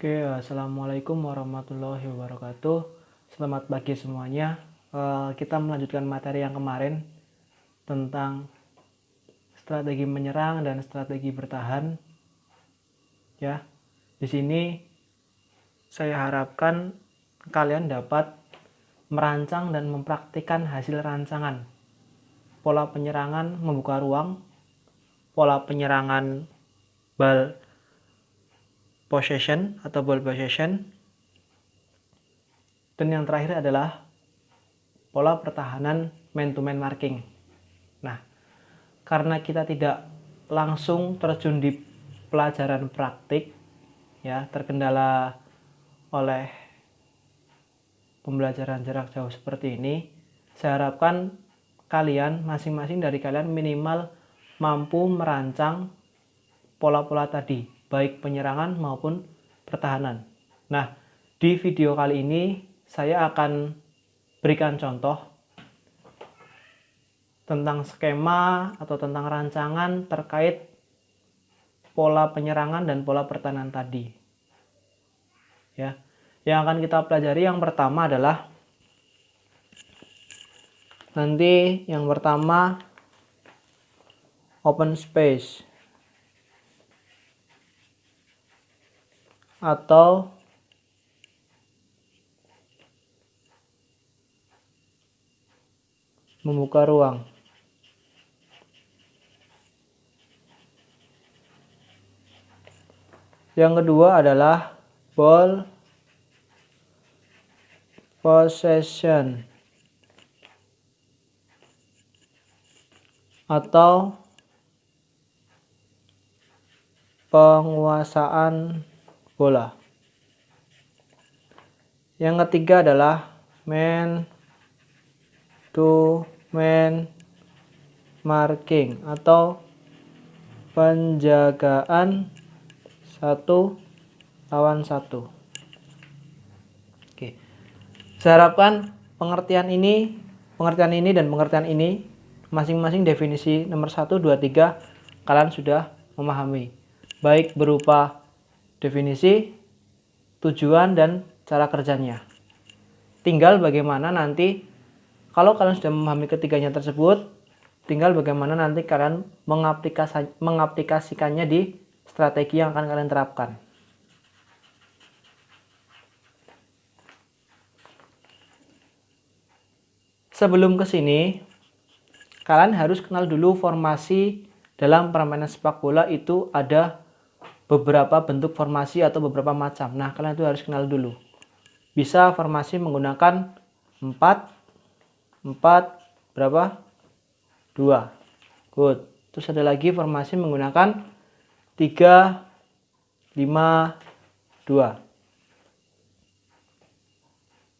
Oke, assalamualaikum warahmatullahi wabarakatuh. Selamat pagi semuanya. Kita melanjutkan materi yang kemarin tentang strategi menyerang dan strategi bertahan. Ya, di sini saya harapkan kalian dapat merancang dan mempraktikkan hasil rancangan. Pola penyerangan membuka ruang, pola penyerangan ball possession atau ball possession, dan yang terakhir adalah pola pertahanan man-to-man marking. Nah, karena kita tidak langsung terjun di pelajaran praktik, ya, terkendala oleh pembelajaran jarak jauh seperti ini, saya harapkan kalian, masing-masing dari kalian minimal mampu merancang pola-pola tadi, baik penyerangan maupun pertahanan. Nah, di video kali ini saya akan berikan contoh tentang skema atau tentang rancangan terkait pola penyerangan dan pola pertahanan tadi. Ya, yang akan kita pelajari yang pertama adalah open space atau membuka ruang. Yang kedua adalah ball possession atau penguasaan bola. Yang ketiga adalah man to man marking atau penjagaan 1-1. Oke. Saya harapkan pengertian ini dan pengertian ini masing-masing definisi nomor 1, 2, 3 kalian sudah memahami. Baik berupa definisi, tujuan, dan cara kerjanya. Tinggal bagaimana nanti kalau kalian sudah memahami ketiganya tersebut, tinggal bagaimana nanti kalian mengaplikasikannya di strategi yang akan kalian terapkan. Sebelum ke sini, kalian harus kenal dulu formasi dalam permainan sepak bola itu ada beberapa bentuk formasi atau beberapa macam. Nah, kalian itu harus kenal dulu. Bisa formasi menggunakan 4 berapa? 2. Good. Terus ada lagi formasi menggunakan 3, 5, 2.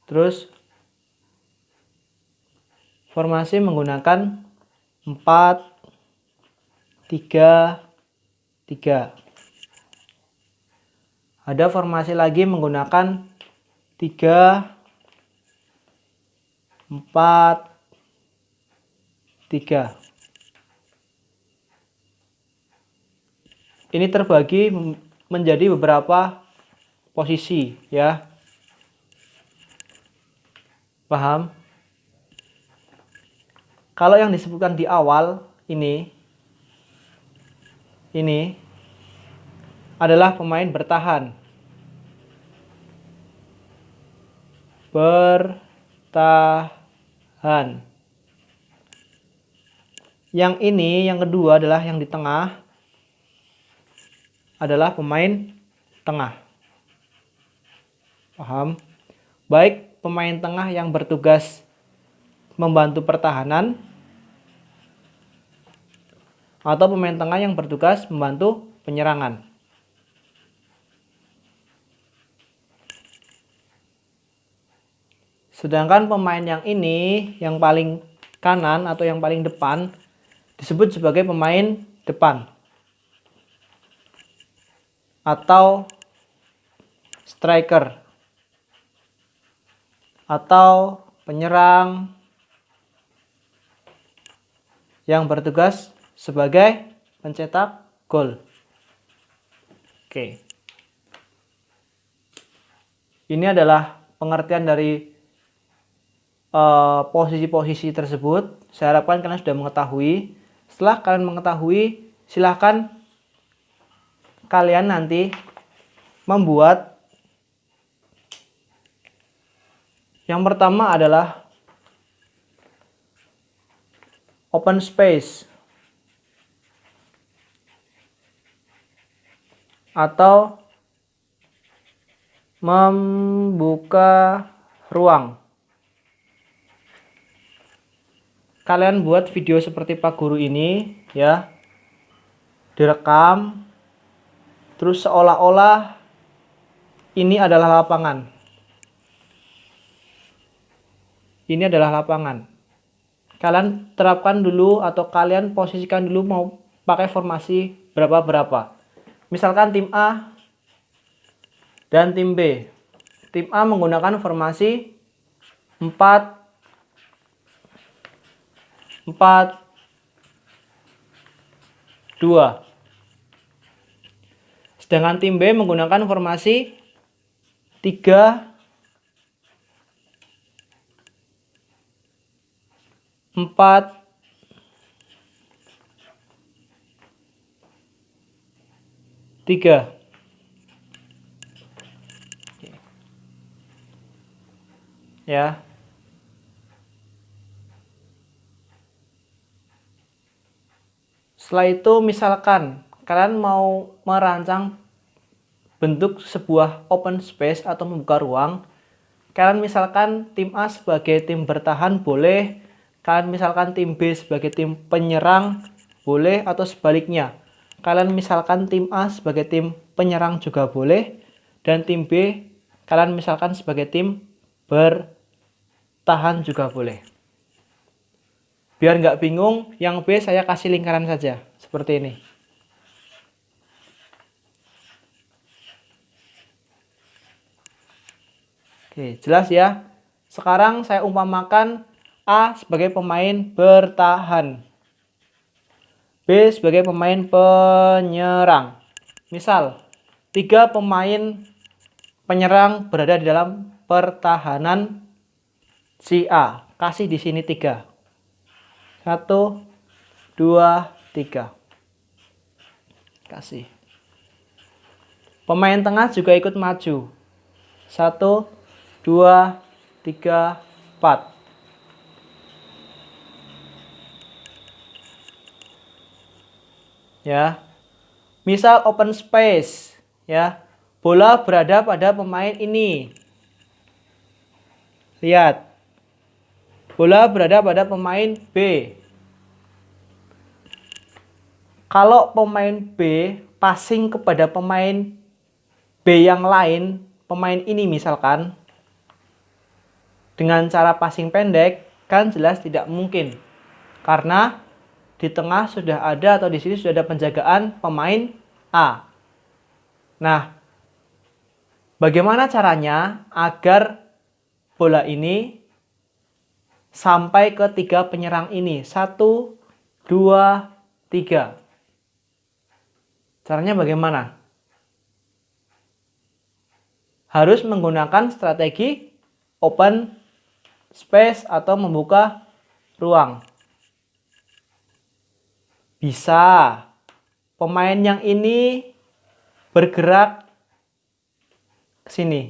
Terus formasi menggunakan 4, 3, 3. Ada formasi lagi menggunakan 3, 4, 3. Ini terbagi menjadi beberapa posisi, ya. Paham? Kalau yang disebutkan di awal ini adalah pemain bertahan. Bertahan. Yang ini, yang kedua adalah yang di tengah, adalah pemain tengah. Paham? Baik pemain tengah yang bertugas membantu pertahanan atau pemain tengah yang bertugas membantu penyerangan. Sedangkan pemain yang ini, yang paling kanan atau yang paling depan, disebut sebagai pemain depan atau striker atau penyerang yang bertugas sebagai pencetak gol. Oke. Ini adalah pengertian dari posisi-posisi tersebut. Saya harapkan kalian sudah mengetahui. Setelah kalian mengetahui, silahkan kalian nanti membuat yang pertama adalah open space atau membuka ruang. Kalian buat video seperti Pak Guru ini ya, direkam, terus seolah-olah ini adalah lapangan. Ini adalah lapangan. Kalian terapkan dulu atau kalian posisikan dulu mau pakai formasi berapa-berapa. Misalkan tim A dan tim B. Tim A menggunakan formasi 4 2. Sedangkan tim B menggunakan formasi 3 4 3. Ya. Setelah itu misalkan kalian mau merancang bentuk sebuah open space atau membuka ruang, kalian misalkan tim A sebagai tim bertahan boleh, kalian misalkan tim B sebagai tim penyerang boleh, atau sebaliknya. Kalian misalkan tim A sebagai tim penyerang juga boleh, dan tim B kalian misalkan sebagai tim bertahan juga boleh. Biar nggak bingung, yang B saya kasih lingkaran saja, seperti ini. Oke, jelas ya. Sekarang saya umpamakan A sebagai pemain bertahan, B sebagai pemain penyerang. Misal, 3 pemain penyerang berada di dalam pertahanan si A. Kasih di sini 3. 1, 2, 3. Kasih. Pemain tengah juga ikut maju. 1, 2, 3, 4. Ya. Misal open space, ya. Bola berada pada pemain ini. Lihat. Bola berada pada pemain B. Kalau pemain B passing kepada pemain B yang lain, pemain ini misalkan, dengan cara passing pendek, kan jelas tidak mungkin. Karena di tengah sudah ada atau di sini sudah ada penjagaan pemain A. Nah, bagaimana caranya agar bola ini sampai ke 3 penyerang ini? 1, 2, 3. Caranya bagaimana? Harus menggunakan strategi open space atau membuka ruang. Bisa pemain yang ini bergerak ke sini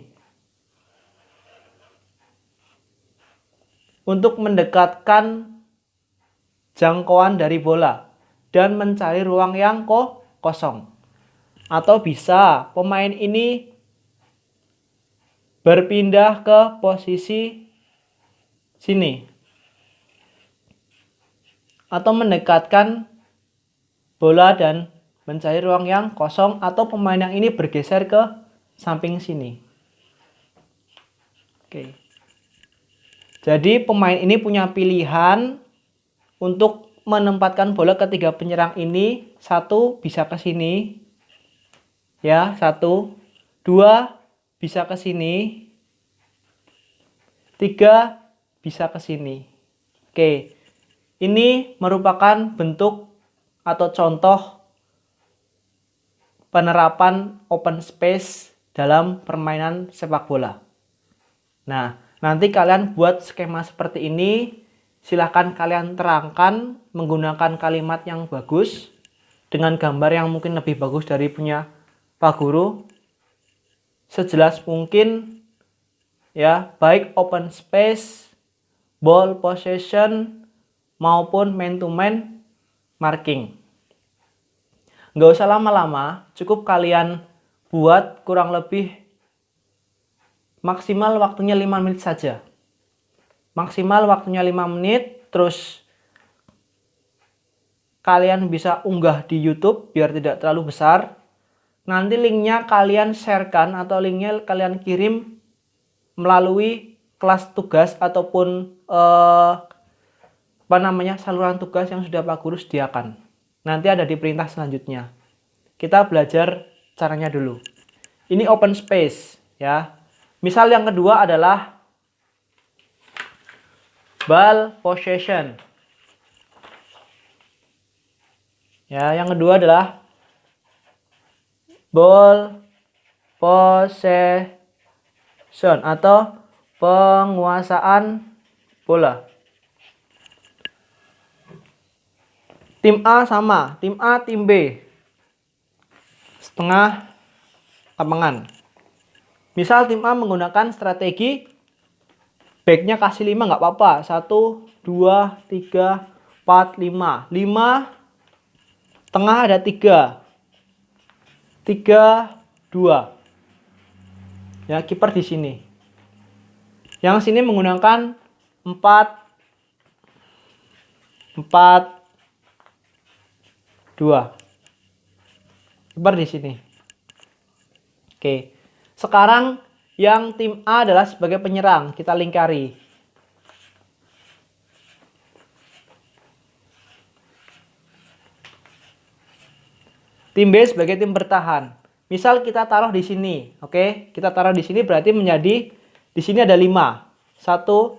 untuk mendekatkan jangkauan dari bola dan mencari ruang yang kosong. Atau bisa pemain ini berpindah ke posisi sini atau mendekatkan bola dan mencari ruang yang kosong, atau pemain yang ini bergeser ke samping sini. Oke. Jadi pemain ini punya pilihan untuk menempatkan bola ke 3 penyerang ini. 1 bisa ke sini. Ya, 1, 2 bisa ke sini. 3 bisa ke sini. Oke. Ini merupakan bentuk atau contoh penerapan open space dalam permainan sepak bola. Nah, nanti kalian buat skema seperti ini. Silahkan kalian terangkan menggunakan kalimat yang bagus dengan gambar yang mungkin lebih bagus dari punya Pak Guru. Sejelas mungkin ya, baik open space, ball possession maupun man to man marking. Nggak usah lama-lama, cukup kalian buat kurang lebih maksimal waktunya 5 menit saja. Maksimal waktunya 5 menit, terus kalian bisa unggah di YouTube biar tidak terlalu besar. Nanti linknya kalian sharekan atau linknya kalian kirim melalui kelas tugas ataupun saluran tugas yang sudah Pak Guru sediakan. Nanti ada di perintah selanjutnya. Kita belajar caranya dulu. Ini open space ya. Misal yang kedua adalah ball possession. Ya, yang kedua adalah ball possession atau penguasaan bola. Tim A sama, tim A, tim B. Setengah lapangan. Misal tim A menggunakan strategi backnya kasih 5 nggak apa-apa. 1, 2, 3, 4, 5. 5, tengah ada 3. 3, 2. Ya, kiper di sini. Yang sini menggunakan 4, 2. Kiper di sini. Oke. Sekarang yang tim A adalah sebagai penyerang, kita lingkari. Tim B sebagai tim bertahan. Misal kita taruh di sini, oke? Kita taruh di sini berarti menjadi di sini ada 5. 1,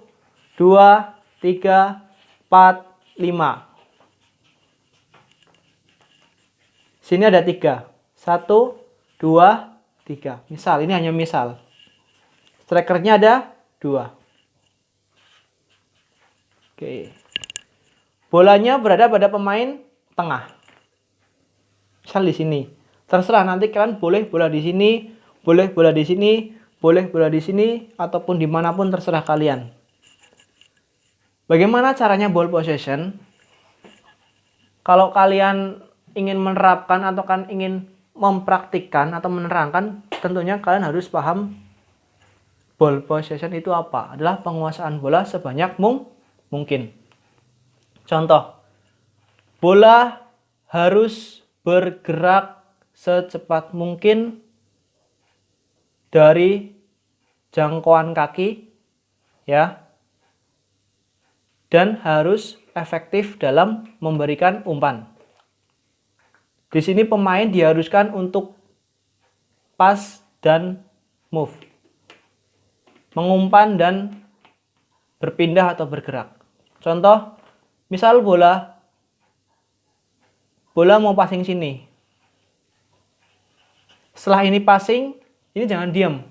2, 3, 4, 5. Sini ada 3. 1, 2, 3. Misal, ini hanya misal. Strikernya ada 2. Oke. Bolanya berada pada pemain tengah. Misal di sini. Terserah nanti kalian boleh bola di sini, boleh bola di sini, boleh bola di sini, ataupun dimanapun terserah kalian. Bagaimana caranya ball possession? Kalau kalian ingin menerapkan atau kan ingin mempraktikkan atau menerangkan, tentunya kalian harus paham ball possession itu apa. Adalah penguasaan bola sebanyak mungkin. Contoh, bola harus bergerak secepat mungkin dari jangkauan kaki, ya, dan harus efektif dalam memberikan umpan. Di sini pemain diharuskan untuk pass dan move, mengumpan dan berpindah atau bergerak. Contoh, misal bola mau passing sini. Setelah ini passing, ini jangan diam.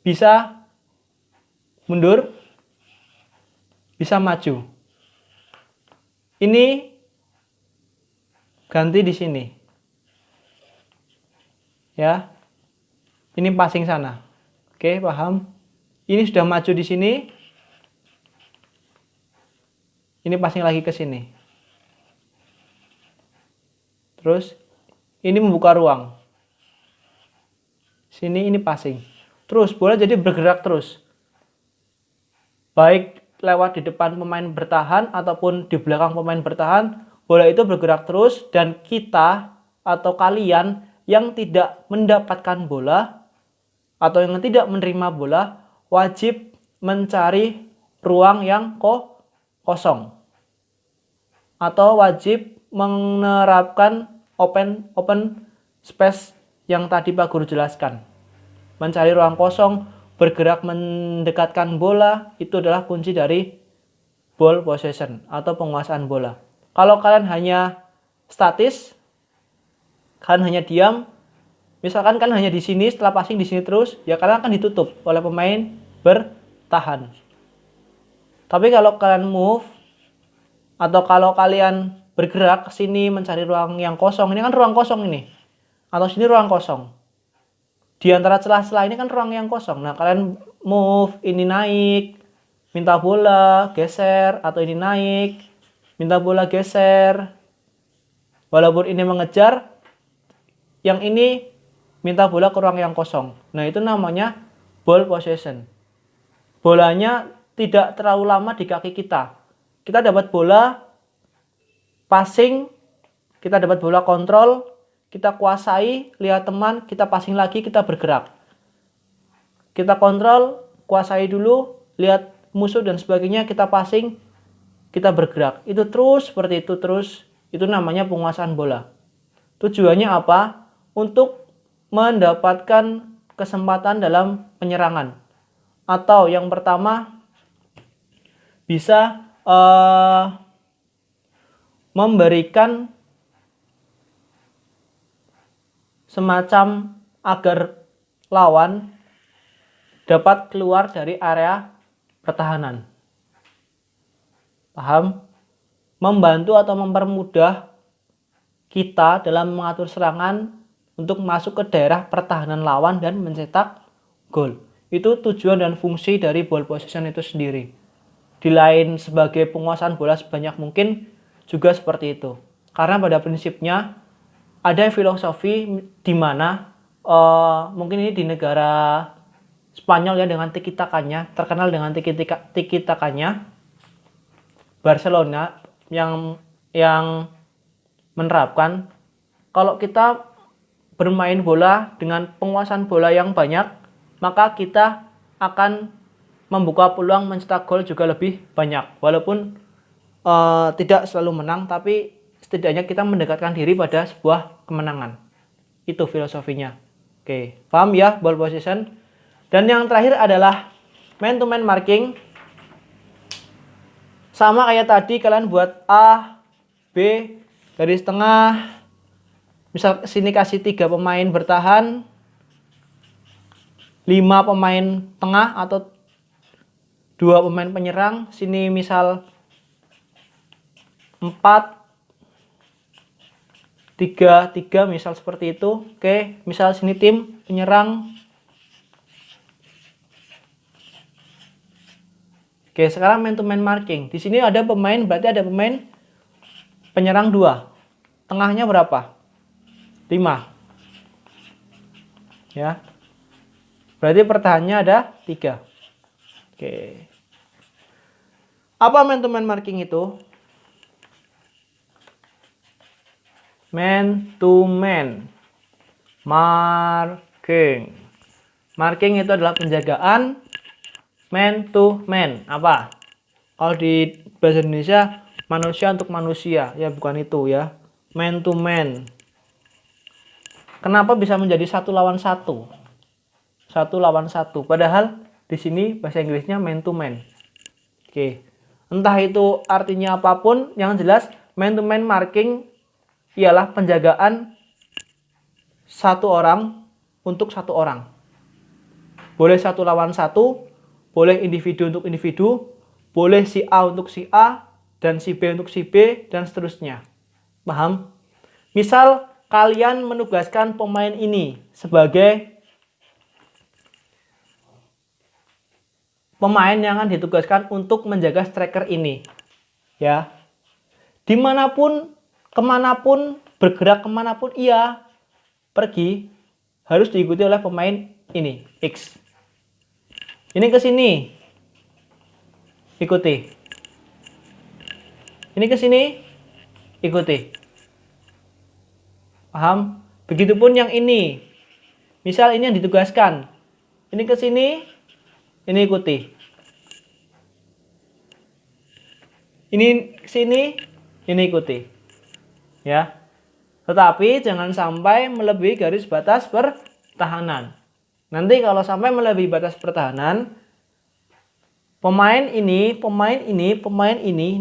Bisa mundur, bisa maju. Ini ganti di sini. Ya. Ini passing sana. Oke, paham? Ini sudah maju di sini. Ini passing lagi ke sini. Terus ini membuka ruang. Sini ini passing. Terus bola jadi bergerak terus. Baik lewat di depan pemain bertahan ataupun di belakang pemain bertahan, bola itu bergerak terus dan kita atau kalian yang tidak mendapatkan bola atau yang tidak menerima bola wajib mencari ruang yang kosong atau wajib menerapkan open space yang tadi Pak Guru jelaskan. Mencari ruang kosong, bergerak mendekatkan bola, itu adalah kunci dari ball possession atau penguasaan bola. Kalau kalian hanya statis, kalian hanya diam, Misalkan kalian hanya di sini, setelah passing di sini terus, ya kalian akan ditutup oleh pemain bertahan. Tapi kalau kalian move atau kalau kalian bergerak ke sini mencari ruang yang kosong, ini kan ruang kosong ini. Atau sini ruang kosong. Di antara celah-celah ini kan ruang yang kosong. Nah, kalian move, ini naik, minta bola, geser, atau ini naik, minta bola, geser. Walaupun ini mengejar, yang ini minta bola ke ruang yang kosong. Nah, itu namanya ball possession. Bolanya tidak terlalu lama di kaki kita. Kita dapat bola, passing, kita dapat bola kontrol, kita kuasai, lihat teman, kita passing lagi, kita bergerak. Kita kontrol, kuasai dulu, lihat musuh dan sebagainya, kita passing, kita bergerak. Itu terus seperti itu terus. Itu namanya penguasaan bola. Tujuannya apa? Untuk mendapatkan kesempatan dalam penyerangan. Atau yang pertama bisa memberikan semacam agar lawan dapat keluar dari area pertahanan. Paham? Membantu atau mempermudah kita dalam mengatur serangan untuk masuk ke daerah pertahanan lawan dan mencetak gol. Itu tujuan dan fungsi dari ball possession itu sendiri. Di lain sebagai penguasaan bola sebanyak mungkin juga seperti itu. Karena pada prinsipnya ada filosofi di mana mungkin ini di negara Spanyol ya dengan tiki-takanya, terkenal dengan tiki-takanya. Barcelona yang menerapkan kalau kita bermain bola dengan penguasaan bola yang banyak, maka kita akan membuka peluang mencetak gol juga lebih banyak. Walaupun tidak selalu menang, tapi setidaknya kita mendekatkan diri pada sebuah kemenangan. Itu filosofinya. Oke, paham ya ball possession? Dan yang terakhir adalah man-to-man marking. Sama kayak tadi, kalian buat A, B, garis tengah. Misal sini kasih 3 pemain bertahan, 5 pemain tengah atau 2 pemain penyerang. Sini misal 4, 3, misal seperti itu. Oke, misal sini tim penyerang. Oke, sekarang man-to-man marking. Di sini ada pemain, berarti ada pemain penyerang 2. Tengahnya berapa? 5. Ya. Berarti pertahannya ada 3. Oke. Apa man-to-man marking itu? Man-to-man marking. Marking itu adalah penjagaan. Man to man, apa? Kalau di bahasa Indonesia, manusia untuk manusia, ya bukan itu ya. Man to man. Kenapa bisa menjadi 1 lawan 1? 1 lawan 1. Padahal di sini bahasa Inggrisnya man to man. Oke. Entah itu artinya apapun, yang jelas man to man marking ialah penjagaan 1 orang untuk 1 orang. Boleh 1 lawan 1. Boleh individu untuk individu, boleh si A untuk si A, dan si B untuk si B, dan seterusnya. Paham? Misal, kalian menugaskan pemain ini sebagai pemain yang akan ditugaskan untuk menjaga striker ini. Ya. Dimanapun, kemanapun, bergerak kemanapun ia pergi, harus diikuti oleh pemain ini, X. Ini ke sini, ikuti. Ini ke sini, ikuti. Paham? Begitupun yang ini. Misal ini yang ditugaskan. Ini ke sini, ini ikuti. Ini ke sini, ini ikuti. Ya. Tetapi jangan sampai melebihi garis batas pertahanan. Nanti kalau sampai melebihi batas pertahanan, pemain ini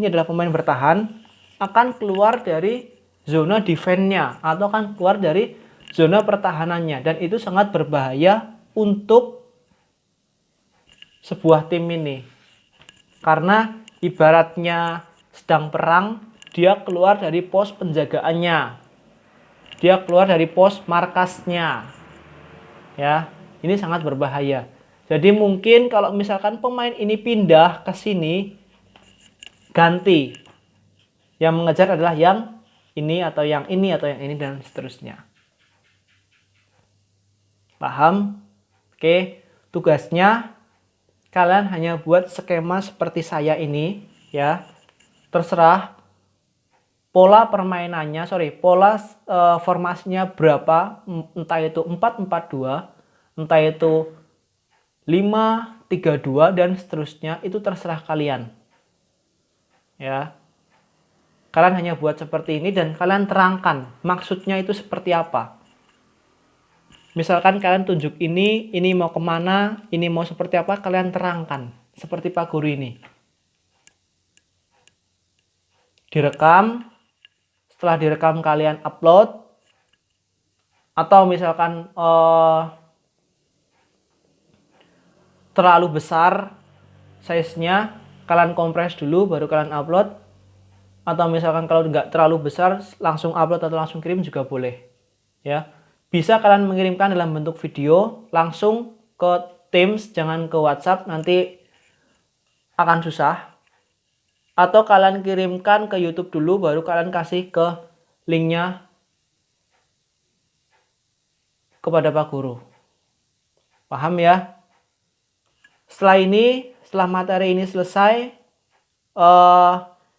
adalah pemain bertahan, akan keluar dari zona defense-nya atau akan keluar dari zona pertahanannya, dan itu sangat berbahaya untuk sebuah tim ini. Karena ibaratnya sedang perang, dia keluar dari pos penjagaannya, dia keluar dari pos markasnya, ya. Ini sangat berbahaya. Jadi mungkin kalau misalkan pemain ini pindah ke sini, ganti, yang mengejar adalah yang ini atau yang ini atau yang ini dan seterusnya. Paham? Oke, tugasnya kalian hanya buat skema seperti saya ini, ya. Terserah pola permainannya, pola formasinya berapa, entah itu 4-4-2, entah itu 5-3-2 dan seterusnya, itu terserah kalian. Ya. Kalian hanya buat seperti ini dan kalian terangkan maksudnya itu seperti apa. Misalkan kalian tunjuk ini mau kemana, ini mau seperti apa, kalian terangkan. Seperti Pak Guru ini. Direkam, setelah direkam kalian upload. Atau misalkan terlalu besar size-nya, kalian kompres dulu baru kalian upload. Atau misalkan kalau nggak terlalu besar, langsung upload atau langsung kirim juga boleh. Ya. Bisa kalian mengirimkan dalam bentuk video langsung ke Teams, jangan ke WhatsApp, nanti akan susah. Atau kalian kirimkan ke YouTube dulu, baru kalian kasih ke linknya kepada Pak Guru. Paham ya? Setelah ini, setelah materi ini selesai,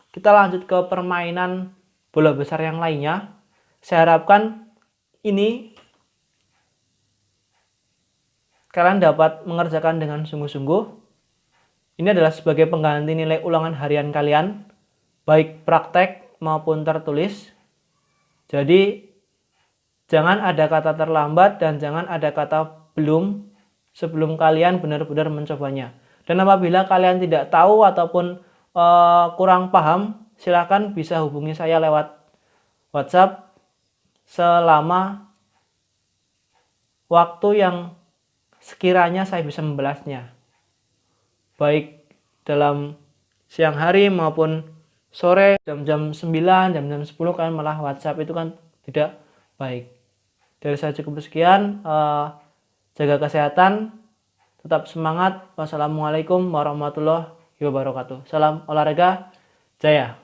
kita lanjut ke permainan bola besar yang lainnya. Saya harapkan ini kalian dapat mengerjakan dengan sungguh-sungguh. Ini adalah sebagai pengganti nilai ulangan harian kalian, baik praktek maupun tertulis. Jadi, jangan ada kata terlambat dan jangan ada kata belum sebelum kalian benar-benar mencobanya. Dan apabila kalian tidak tahu ataupun kurang paham, silakan bisa hubungi saya lewat WhatsApp selama waktu yang sekiranya saya bisa membalasnya, baik dalam siang hari maupun sore, jam-jam 9, jam-jam 10 kalian malah WhatsApp, itu kan tidak baik. Dari saya cukup sekian. Jaga kesehatan, tetap semangat. Wassalamualaikum warahmatullahi wabarakatuh. Salam olahraga jaya.